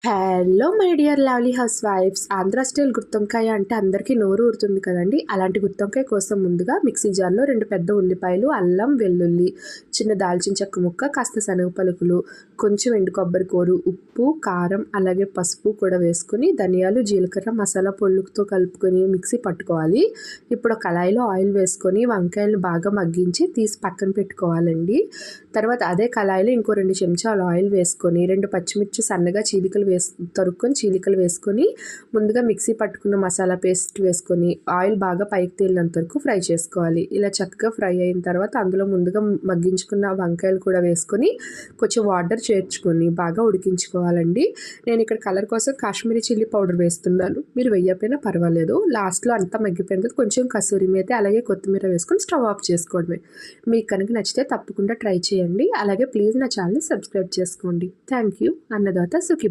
Hello my dear lovely హౌస్ వైఫ్స్. Andhra style గుత్తొంకాయ అంటే అందరికీ నోరు ఊరుతుంది కదండి. అలాంటి గుత్తొంకాయ కోసం ముందుగా మిక్సీ జార్లో 2 పెద్ద ఉల్లిపాయలు, అల్లం, వెల్లుల్లి, చిన్న దాల్చిన చెక్క ముక్క, కాస్త శనగ పలుకులు, కొంచెం ఎండు కొబ్బరి కూరు, ఉప్పు, కారం, అలాగే పసుపు కూడా వేసుకుని ధనియాలు, జీలకర్ర, మసాలా పొళ్ళుతో కలుపుకొని మిక్సీ పట్టుకోవాలి. ఇప్పుడు కళాయిలో ఆయిల్ వేసుకొని వంకాయలు బాగా మగ్గించి తీసి పక్కన పెట్టుకోవాలండి. తర్వాత అదే కళాయిలో ఇంకో 2 చెంచాలు ఆయిల్ వేసుకొని 2 పచ్చిమిర్చి సన్నగా చీలికలు వేసుకొని ముందుగా మిక్సీ పట్టుకున్న మసాలా పేస్ట్ వేసుకొని ఆయిల్ బాగా పైకి తేలినంత వరకు ఫ్రై చేసుకోవాలి. ఇలా చక్కగా ఫ్రై అయిన తర్వాత అందులో ముందుగా మగ్గించుకున్న వంకాయలు కూడా వేసుకొని కొంచెం వాటర్ చేర్చుకొని బాగా ఉడికించుకోవాలండి. నేను ఇక్కడ కలర్ కోసం కాశ్మీరీ చిల్లీ పౌడర్ వేస్తున్నాను. మీరు వేయకపోయినా పర్వాలేదు. లాస్ట్లో అంతా మగ్గిపోయిన తర్వాత కొంచెం కసూరి మేతి అలాగే కొత్తిమీర వేసుకొని స్టవ్ ఆఫ్ చేసుకోవడమే. మీకు కనుక నచ్చితే తప్పకుండా ట్రై చేయండి. అలాగే ప్లీజ్ నా ఛానల్ని సబ్స్క్రైబ్ చేసుకోండి. Thank you. అన్నదాత సుఖీభవ.